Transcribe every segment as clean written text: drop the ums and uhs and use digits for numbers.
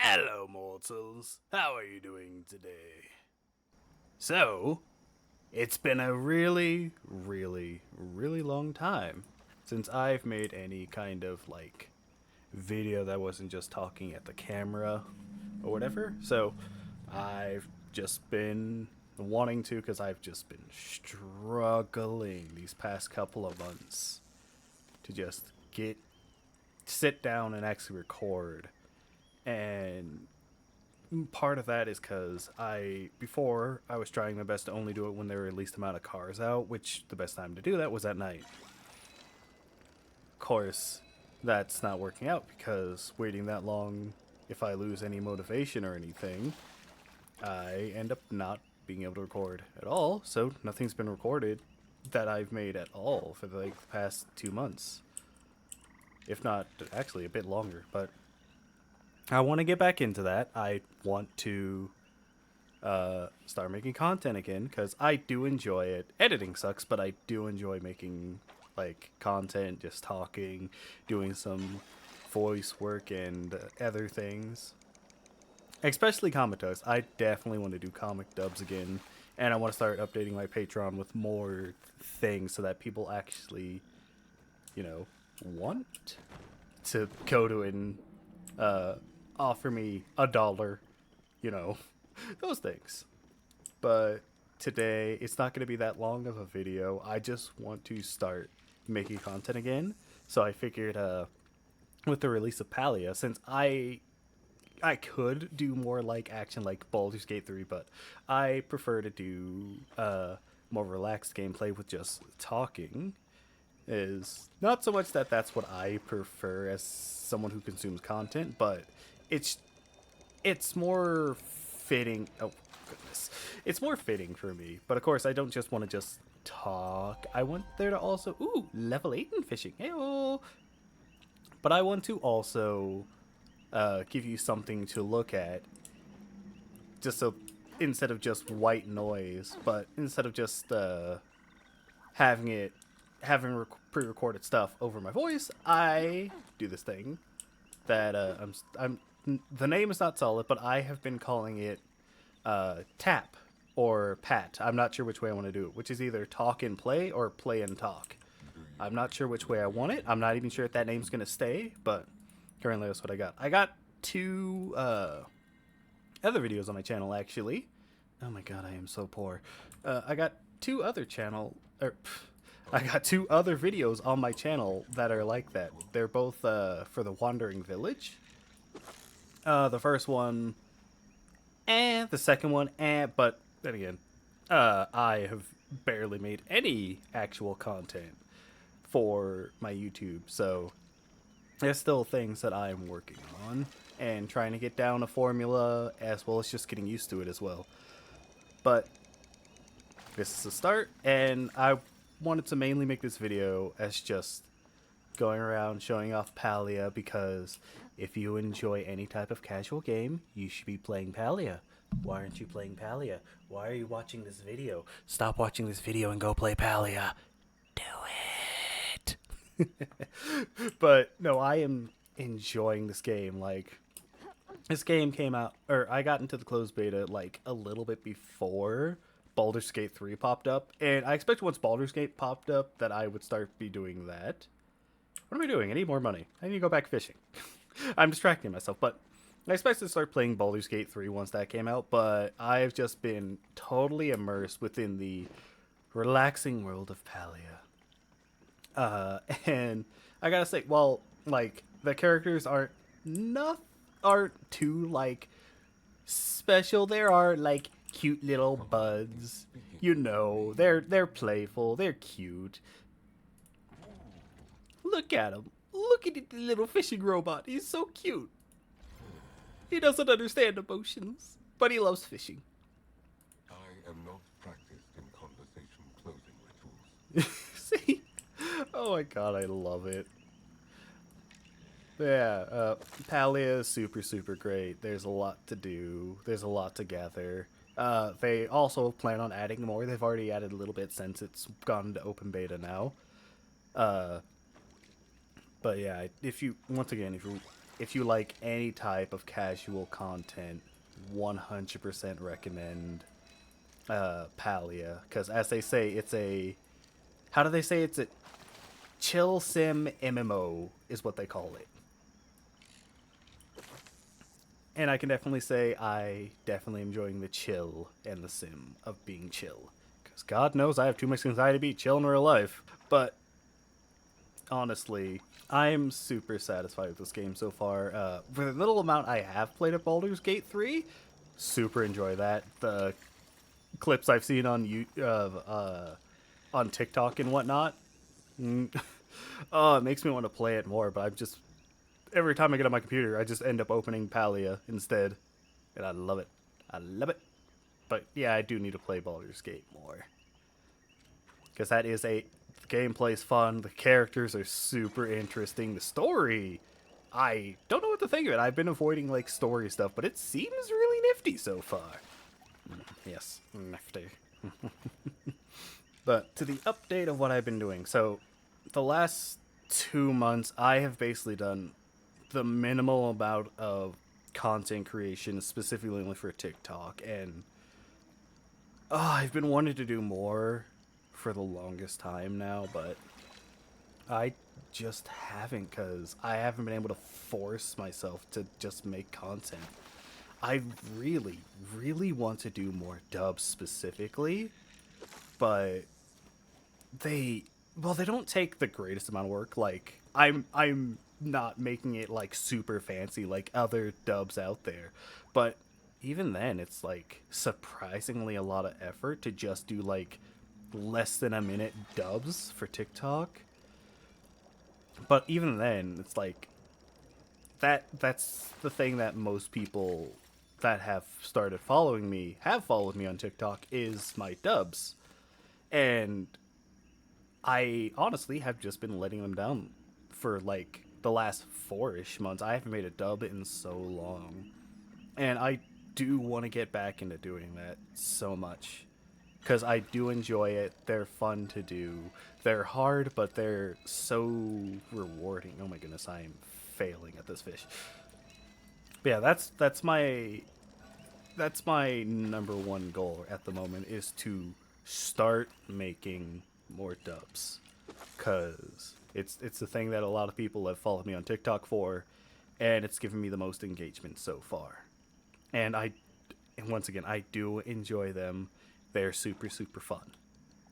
Hello, mortals. How are you doing today? So, it's been a really, really long time since I've made any kind of video that wasn't just talking at the camera or whatever. So, I've just been wanting to because I've just been struggling these past couple of months to just sit down and actually record. And part of that is because before I was trying my best to only do it when there were the least amount of cars out, which the best time to do that was at night. Of course, that's not working out because waiting that long, if I lose any motivation or anything, I end up not being able to record at all. So nothing's been recorded that I've made at all for the past 2 months, if not actually a bit longer. But I want to get back into that. I want to start making content again because I do enjoy it. Editing sucks, but I do enjoy making content, just talking, doing some voice work and other things. Especially comic dubs. I definitely want to do comic dubs again, and I want to start updating my Patreon with more things so that people actually, want to go to and offer me $1, you know, those things. But today, it's not going to be that long of a video. I just want to start making content again. So I figured, with the release of Palia, since I could do more action like Baldur's Gate 3, but I prefer to do more relaxed gameplay with just talking. Is not so much that that's what I prefer as someone who consumes content, but it's more fitting. Oh goodness, it's more fitting for me. But of course, I don't just want to just talk. I want there to also level 8 in fishing. Hey-oh. But I want to also give you something to look at, just so instead of just white noise, but instead of just having pre-recorded stuff over my voice, I do this thing that I'm the name is not solid, but I have been calling it tap or pat. I'm not sure which way I want to do it, which is either talk and play or play and talk. I'm not sure which way I want it. I'm not even sure if that name's gonna stay, but currently that's what I got. I got two other videos on my channel actually. Oh my god, I am so poor. I got two other videos on my channel that are like that. They're both for the Wandering Village. The first one, the second one, but then again, I have barely made any actual content for my YouTube, so there's still things that I'm working on and trying to get down a formula, as well as just getting used to it as well. But this is a start, and I wanted to mainly make this video as just going around showing off Palia, because if you enjoy any type of casual game, you should be playing Palia. Why aren't you playing Palia? Why are you watching this video? Stop watching this video and go play Palia. Do it. But no, I am enjoying this game. This game came out, or I got into the closed beta a little bit before Baldur's Gate 3 popped up, and I expect once Baldur's Gate popped up that I would start be doing that. What am I doing? I need more money. I need to go back fishing. I'm distracting myself, but I expect to start playing Baldur's Gate 3 once that came out, but I've just been totally immersed within the relaxing world of Palia. And I gotta say, well, the characters aren't too special. There are cute little buds, they're playful, they're cute. Look at him. Look at the little fishing robot. He's so cute. He doesn't understand emotions, but he loves fishing. I am not practiced in conversation closing rituals. See? Oh my god, I love it. Yeah, Palia is super great. There's a lot to do. There's a lot to gather. They also plan on adding more. They've already added a little bit since it's gone into open beta now. But yeah, if you if you like any type of casual content, 100% recommend Palia, because as they say, it's a, how do they say, it's a chill sim MMO is what they call it. And I can definitely say I definitely enjoying the chill and the sim of being chill. Because God knows I have too much anxiety to be chill in real life. But honestly, I'm super satisfied with this game so far. For the little amount I have played of Baldur's Gate 3, super enjoy that. The clips I've seen on on TikTok and whatnot, oh, it makes me want to play it more. But I'm just every time I get on my computer, I just end up opening Palia instead, and I love it. I love it. But yeah, I do need to play Baldur's Gate more because that is a the gameplay's fun. The characters are super interesting. The story, I don't know what to think of it. I've been avoiding like story stuff, but it seems really nifty so far. Yes, nifty. But to the update of what I've been doing. So, the last 2 months, I have basically done the minimal amount of content creation, specifically only for TikTok. And I've been wanting to do more for the longest time now, but I just haven't because I haven't been able to force myself to just make content. I really, really want to do more dubs specifically, but they well they don't take the greatest amount of work. Like I'm not making it like super fancy like other dubs out there, but even then it's like surprisingly a lot of effort to just do like less than a minute dubs for TikTok. But even then it's like that's the thing that most people that have started following me have followed me on TikTok is my dubs. And I honestly have just been letting them down for like the last 4-ish months. I haven't made a dub in so long. And I do want to get back into doing that so much. Because I do enjoy it. They're fun to do. They're hard, but they're so rewarding. Oh my goodness, I am failing at this fish. But yeah, that's my number one goal at the moment is to start making more dubs because it's the thing that a lot of people have followed me on TikTok for, and it's given me the most engagement so far. And and once again, I do enjoy them. They're super super fun.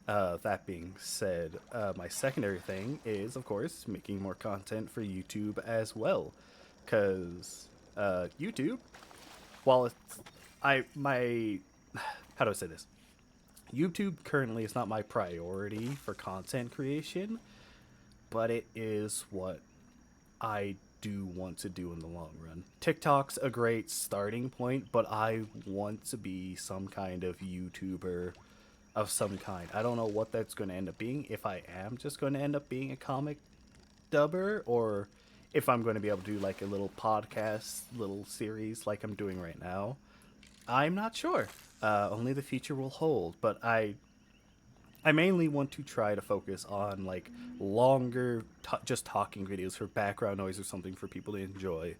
That being said, my secondary thing is, of course, making more content for YouTube as well, because YouTube, while it's I my how do I say this? YouTube currently is not my priority for content creation, but it is what I do want to do in the long run. TikTok's a great starting point, but I want to be some kind of YouTuber of some kind. I don't know what that's going to end up being. If I am just going to end up being a comic dubber, or if I'm going to be able to do like a little podcast, little series like I'm doing right now. I'm not sure. Only the future will hold. But I mainly want to try to focus on like longer, just talking videos for background noise or something for people to enjoy,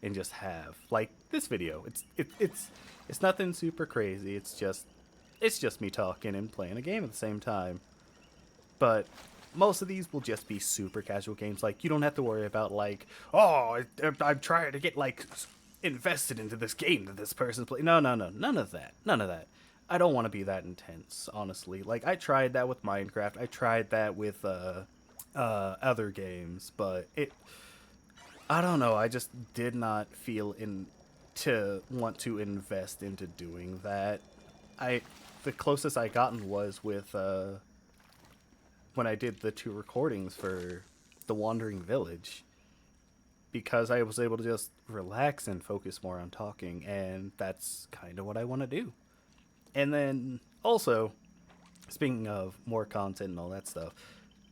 and just have like this video. It's nothing super crazy. It's just me talking and playing a game at the same time. But most of these will just be super casual games. Like you don't have to worry about like, oh, I'm trying to get like invested into this game that this person's playing. No, no, no, none of that. None of that. I don't want to be that intense, honestly. Like I tried that with Minecraft. I tried that with other games, but I don't know. I just did not feel in to want to invest into doing that. I the closest I gotten was with when I did the 2 recordings for the Wandering Village, because I was able to just relax and focus more on talking, and that's kind of what I want to do. And then also, speaking of more content and all that stuff,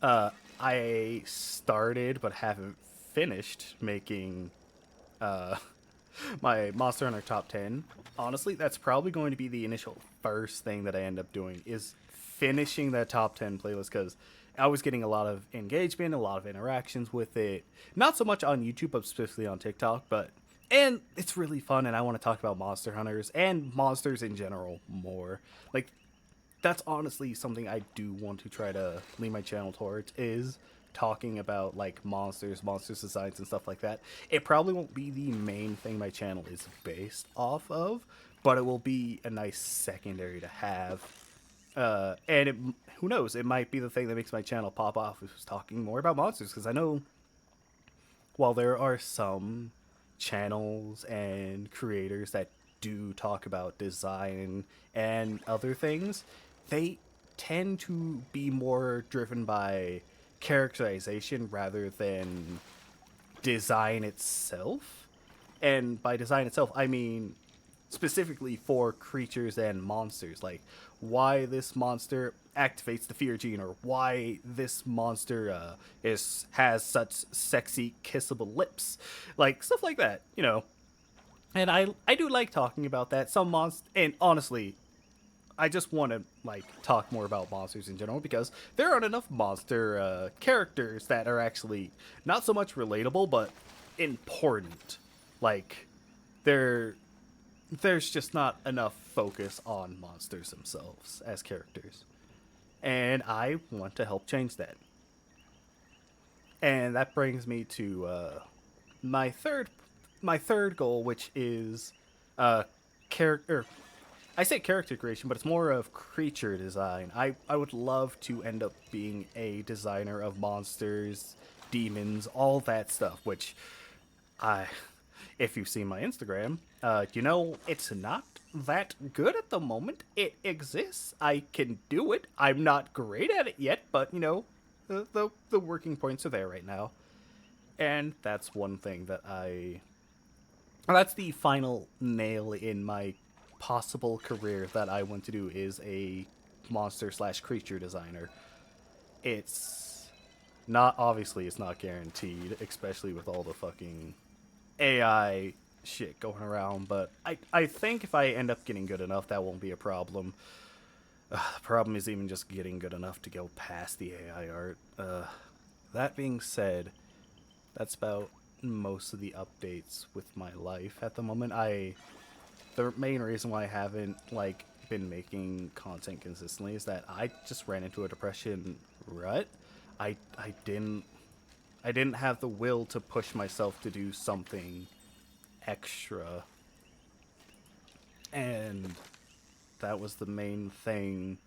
I started but haven't finished making uh, my Monster Hunter top 10. Honestly, that's probably going to be the initial first thing that I end up doing is finishing that top 10 playlist because I was getting a lot of engagement, a lot of interactions with it. Not so much on YouTube, but specifically on TikTok. And it's really fun, and I want to talk about Monster Hunters and monsters in general more. Like, that's honestly something I do want to try to lean my channel towards, is talking about like monsters designs and stuff like that. It probably won't be the main thing my channel is based off of, but it will be a nice secondary to have. And who knows, it might be the thing that makes my channel pop off, is talking more about monsters, because I know while there are some channels and creators that do talk about design and other things, they tend to be more driven by characterization rather than design itself. And by design itself, I mean specifically for creatures and monsters, like why this monster activates the fear gene, or why this monster has such sexy kissable lips, like stuff like that, you know. And I do like talking about that. Some monster, and honestly, I just want to like talk more about monsters in general, because there aren't enough monster characters that are actually not so much relatable but important. Like, there there's just not enough focus on monsters themselves as characters. And I want to help change that. And that brings me to my third goal, which is character. I say character creation, but it's more of creature design. I would love to end up being a designer of monsters, demons, all that stuff. Which I, if you've seen my Instagram, you know it's not that good at the moment. It exists. I can do it. I'm not great at it yet, but you know, the working points are there right now. And that's one thing that that's the final nail in my possible career that I want to do, is a monster slash creature designer. It's not, obviously it's not guaranteed, especially with all the fucking AI shit going around, but I think if I end up getting good enough, that won't be a problem. The problem is even just getting good enough to go past the AI art. That being said, that's about most of the updates with my life at the moment. The main reason why I haven't like been making content consistently is that I just ran into a depression rut. I didn't have the will to push myself to do something extra. And that was the main thing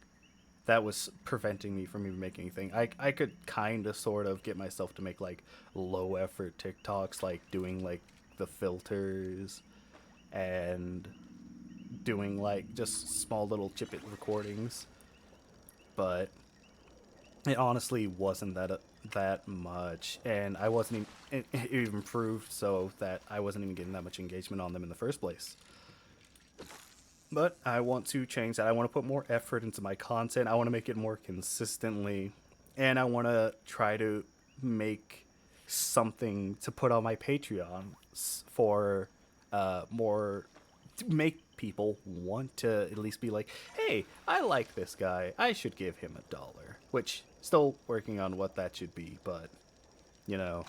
that was preventing me from even making anything. I could kind of sort of get myself to make like low effort TikToks, like doing like the filters and doing like just small little chip it recordings, but it honestly wasn't that much, and I wasn't even, it even proved so that I wasn't even getting that much engagement on them in the first place. But I want to change that. I want to put more effort into my content. I want to make it more consistently. And I want to try to make something to put on my Patreon for more, to make people want to at least be like, hey, I like this guy. I should give him $1. Which, still working on what that should be, but, you know,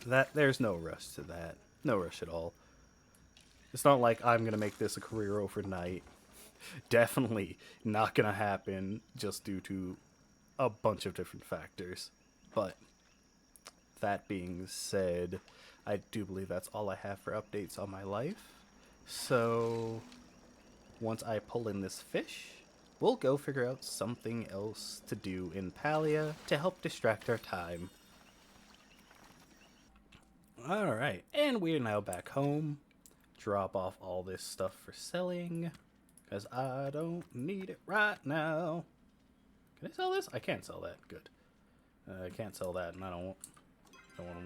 that there's no rush to that. No rush at all. It's not like I'm going to make this a career overnight. Definitely not going to happen just due to a bunch of different factors. But that being said, I do believe that's all I have for updates on my life. So once I pull in this fish, we'll go figure out something else to do in Palia to help distract our time. Alright, and we are now back home. Drop off all this stuff for selling, because I don't need it right now. Can I sell this? I can't sell that. Good. I can't sell that, and I don't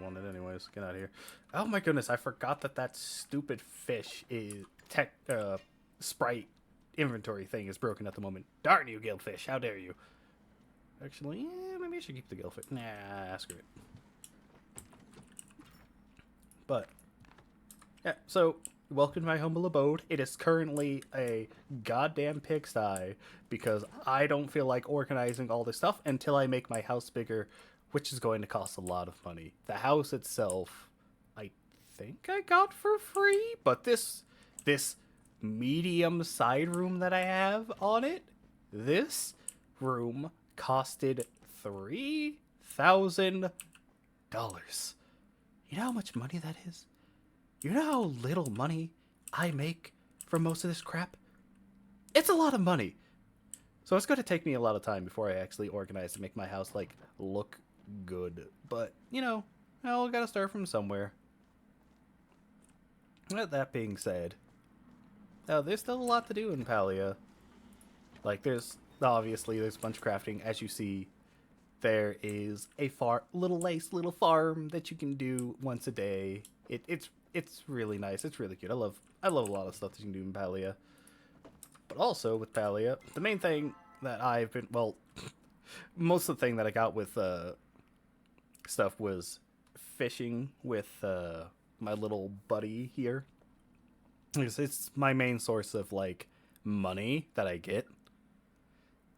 want it anyways. Get out of here. Oh my goodness, I forgot that stupid fish is sprite inventory thing is broken at the moment. Darn you, Guildfish. How dare you. Actually, yeah, maybe I should keep the Guildfish. Nah, screw it. But, yeah, so welcome to my humble abode. It is currently a goddamn pigsty because I don't feel like organizing all this stuff until I make my house bigger, which is going to cost a lot of money. The house itself, I think I got for free, but this medium side room that I have on it, this room costed $3,000. You know how much money that is? You know how little money I make from most of this crap? It's a lot of money. So it's going to take me a lot of time before I actually organize to make my house like look good. But, you know, I got to start from somewhere. With that being said, there's still a lot to do in Palia. Like, there's a bunch of crafting. As you see, there is a nice little farm that you can do once a day. It's really nice. It's really cute. I love a lot of stuff that you can do in Palia. But also with Palia, the main thing that most of the thing that I got with stuff was fishing with my little buddy here. Because it's my main source of like money that I get.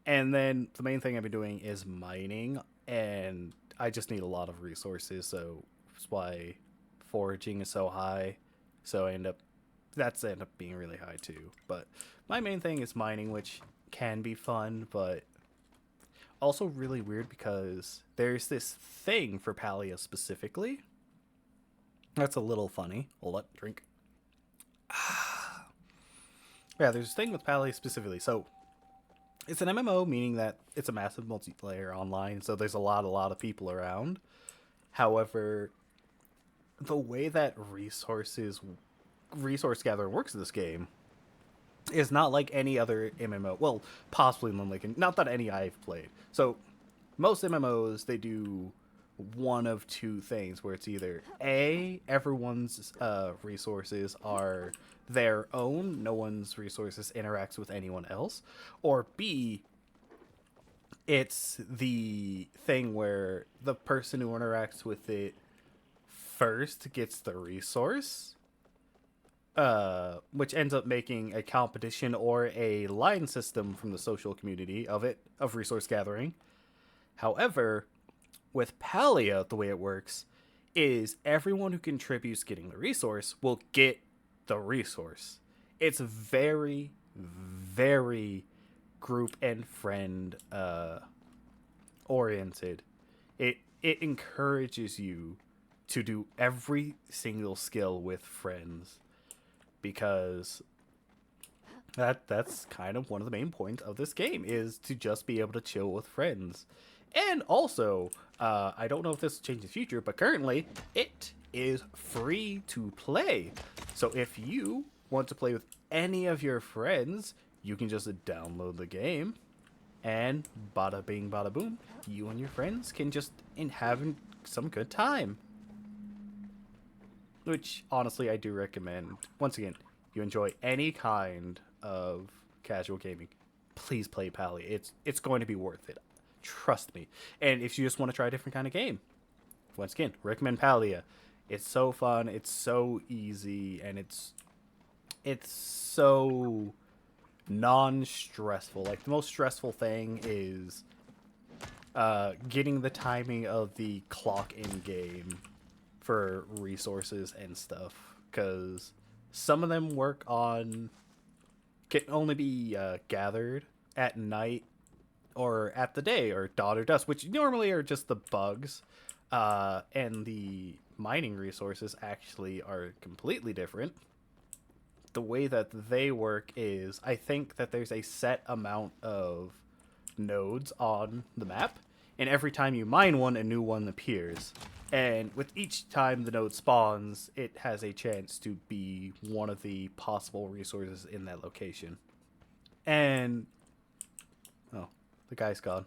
And then the main thing I've been doing is mining, and I just need a lot of resources, so that's why foraging is so high. So that's end up being really high too. But my main thing is mining, which can be fun, but also really weird because there's this thing for Palia specifically. That's a little funny. Hold up, drink. Yeah, there's this thing with Palia specifically. So it's an MMO, meaning that it's a massive multiplayer online, so there's a lot of people around. However, the way that resource gathering works in this game is not like any other MMO. Well, possibly not that any I've played. So most MMOs, they do one of two things, where it's either A, everyone's resources are their own, no one's resources interacts with anyone else, or B, it's the thing where the person who interacts with it first gets the resource, which ends up making a competition or a line system from the social community of resource gathering. However, with Palia, the way it works is everyone who contributes getting the resource will get the resource. It's very, very group and friend oriented. It encourages you to do every single skill with friends, because that's kind of one of the main points of this game, is to just be able to chill with friends. And also, I don't know if this will change in the future, but currently it is free to play. So if you want to play with any of your friends, you can just download the game, and bada bing, bada boom, you and your friends can just have some good time. Which, honestly, I do recommend. Once again, you enjoy any kind of casual gaming, please play Palia. It's going to be worth it. Trust me. And if you just want to try a different kind of game, once again, recommend Palia. It's so fun, it's so easy, and it's so non-stressful. Like, the most stressful thing is getting the timing of the clock in game for resources and stuff, because some of them can only be gathered at night or at the day, or dawn or dusk, which normally are just the bugs, and the mining resources actually are completely different. The way that they work is, I think that there's a set amount of nodes on the map, and every time you mine one, a new one appears. And with each time the node spawns, it has a chance to be one of the possible resources in that location. And oh, the guy's gone.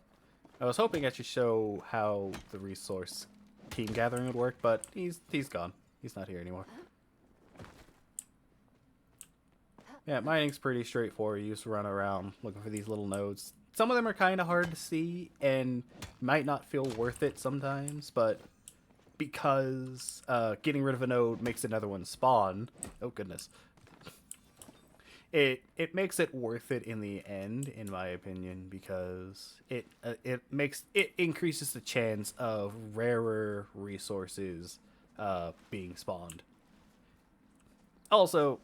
I was hoping I should show how the resource team gathering would work, but he's gone. He's not here anymore. Yeah, mining's pretty straightforward. You just run around looking for these little nodes. Some of them are kind of hard to see and might not feel worth it sometimes, but because getting rid of a node makes another one spawn. Oh goodness. it makes it worth it in the end, in my opinion, because it increases the chance of rarer resources being spawned. Also,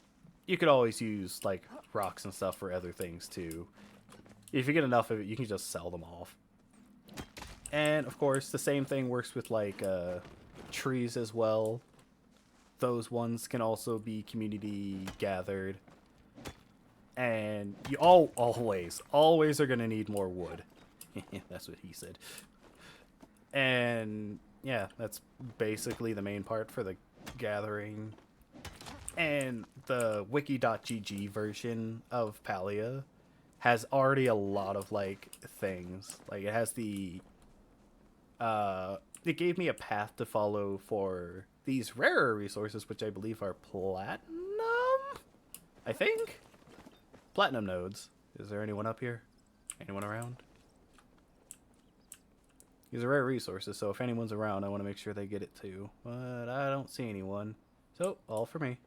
you could always use like rocks and stuff for other things too. If you get enough of it, you can just sell them off. And of course, the same thing works with like trees as well. Those ones can also be community gathered. And you always are gonna need more wood. That's what he said. And yeah, that's basically the main part for the gathering. And the wiki.gg version of Palia has already a lot of like things. Like it has the it gave me a path to follow for these rarer resources, which I believe are platinum, I think. Platinum nodes. Is there anyone up here? Anyone around? These are rare resources, so if anyone's around, I want to make sure they get it too. But I don't see anyone. So, all for me.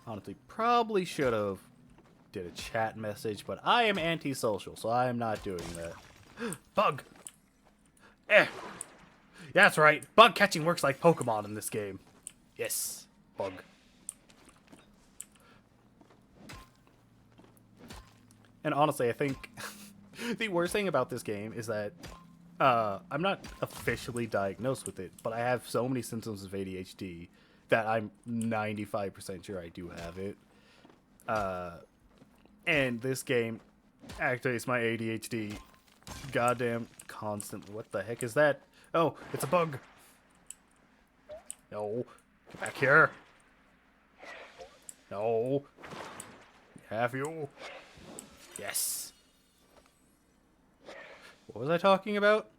Honestly, probably should have did a chat message, but I am antisocial, so I am not doing that. Bug! Eh! Yeah, that's right. Bug catching works like Pokemon in this game. Yes. Bug. And honestly, I think the worst thing about this game is that I'm not officially diagnosed with it, but I have so many symptoms of ADHD that I'm 95% sure I do have it. And this game activates my ADHD goddamn constantly. What the heck is that? Oh, it's a bug. No. Get back here. No. Have you? Yes. What was I talking about?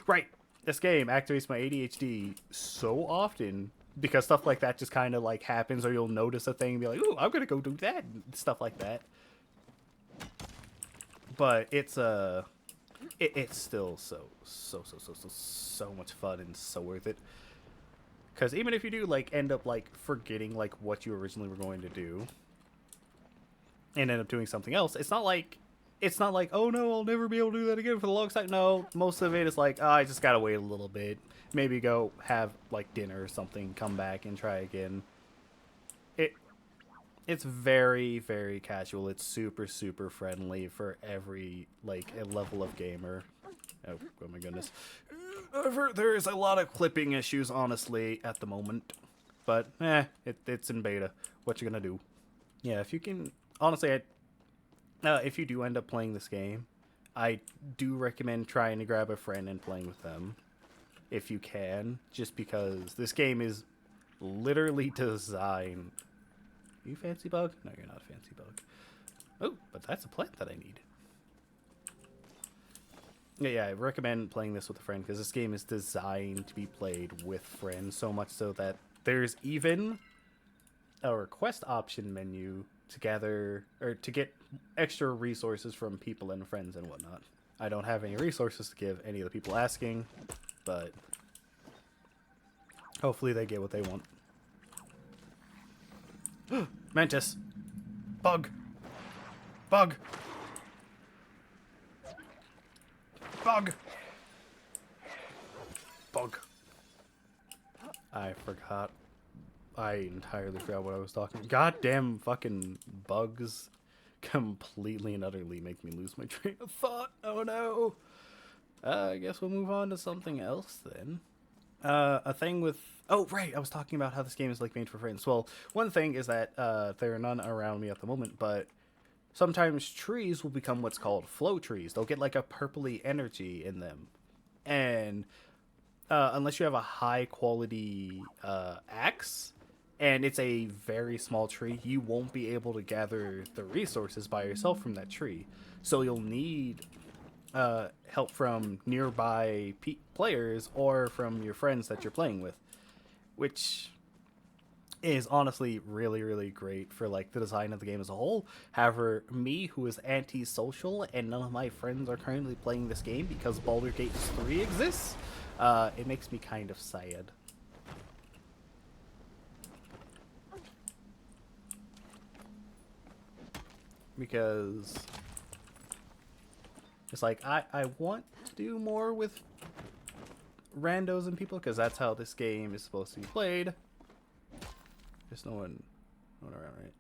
Right. This game activates my ADHD so often because stuff like that just kind of like happens, or you'll notice a thing and be like, "Ooh, I'm gonna go do that," and stuff like that. But it's it's still so much fun and so worth it. Because even if you do like end up like forgetting like what you originally were going to do and end up doing something else, it's not like oh no, I'll never be able to do that again for the long time. No, most of it is like, oh, I just gotta wait a little bit, maybe go have like dinner or something, come back and try again. It's very, very casual. It's super friendly for every like a level of gamer. Oh my goodness. However, there is a lot of clipping issues honestly at the moment, but it's in beta. What you gonna do? Yeah, if you can honestly, if you do end up playing this game, I do recommend trying to grab a friend and playing with them if you can, just because this game is literally designed. Are you fancy bug? No, you're not a fancy bug. Oh, but that's a plant that I need. Yeah, I recommend playing this with a friend because this game is designed to be played with friends, so much so that there's even a request option menu to gather or to get extra resources from people and friends and whatnot. I don't have any resources to give any of the people asking, but hopefully they get what they want. Mantis! Bug! Bug! Bug! Bug! I forgot. I entirely forgot what I was talking. Goddamn fucking bugs completely and utterly make me lose my train of thought. Oh no! I guess we'll move on to something else then. A thing with... Oh, right, I was talking about how this game is like made for friends. Well, one thing is that there are none around me at the moment, but sometimes trees will become what's called flow trees. They'll get like a purpley energy in them. And unless you have a high quality axe, and it's a very small tree, you won't be able to gather the resources by yourself from that tree. So you'll need help from nearby players or from your friends that you're playing with, which is honestly really great for like the design of the game as a whole. However, me, who is antisocial and none of my friends are currently playing this game because Baldur's Gate 3 exists, it makes me kind of sad. because it's like I want to do more with randos and people because that's how this game is supposed to be played. There's no one around, right?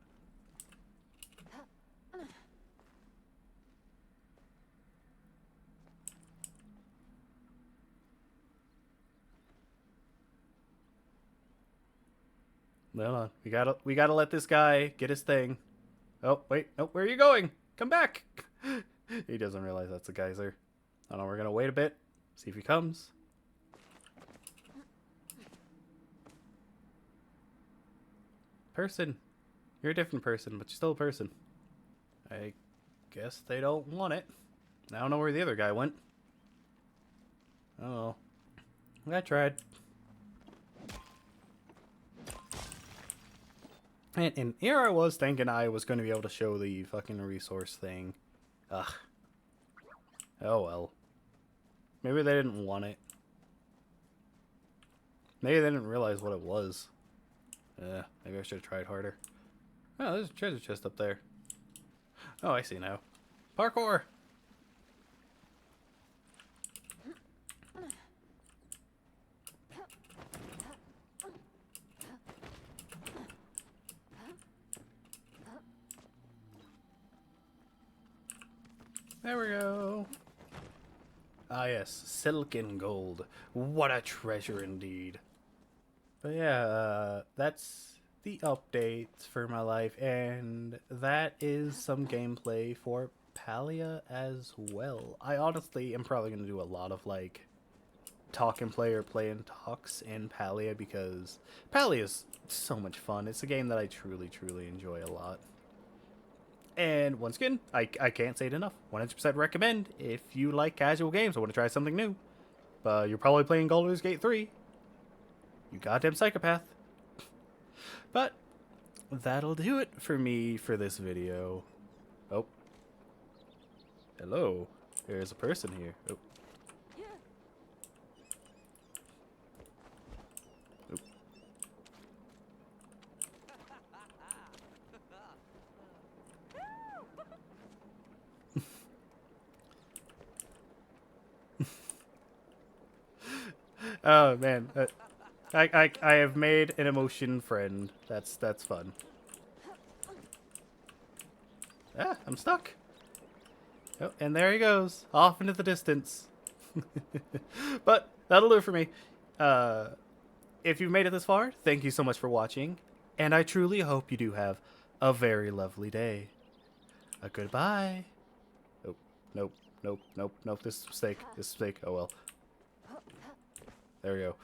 Hold on. We gotta let this guy get his thing. Oh, wait. No, where are you going? Come back. He doesn't realize that's a geyser. I don't know, we're gonna wait a bit. See if he comes. Person. You're a different person, but you're still a person. I guess they don't want it. I don't know where the other guy went. Oh. I tried. And here I was thinking I was going to be able to show the fucking resource thing. Ugh. Oh well. Maybe they didn't want it. Maybe they didn't realize what it was. Maybe I should have tried harder. Oh, there's a treasure chest up there. Oh, I see now. Parkour! There we go. Ah yes, silken gold. What a treasure indeed. But yeah, that's the updates for my life, and that is some gameplay for Palia as well. I honestly am probably going to do a lot of like talk and play or play and talks in Palia because Palia is so much fun. It's a game that I truly enjoy a lot. And once again, I can't say it enough. 100% recommend if you like casual games or want to try something new. But you're probably playing Baldur's Gate 3. You goddamn psychopath. But that'll do it for me for this video. Oh. Hello. There's a person here. Oh. Oh man, I have made an emotion friend. That's fun. Ah, I'm stuck. Oh, and there he goes, off into the distance. But that'll do it for me. If you've made it this far, thank you so much for watching, and I truly hope you do have a very lovely day. Goodbye. Oh, nope. This is a mistake. Oh well. There we go.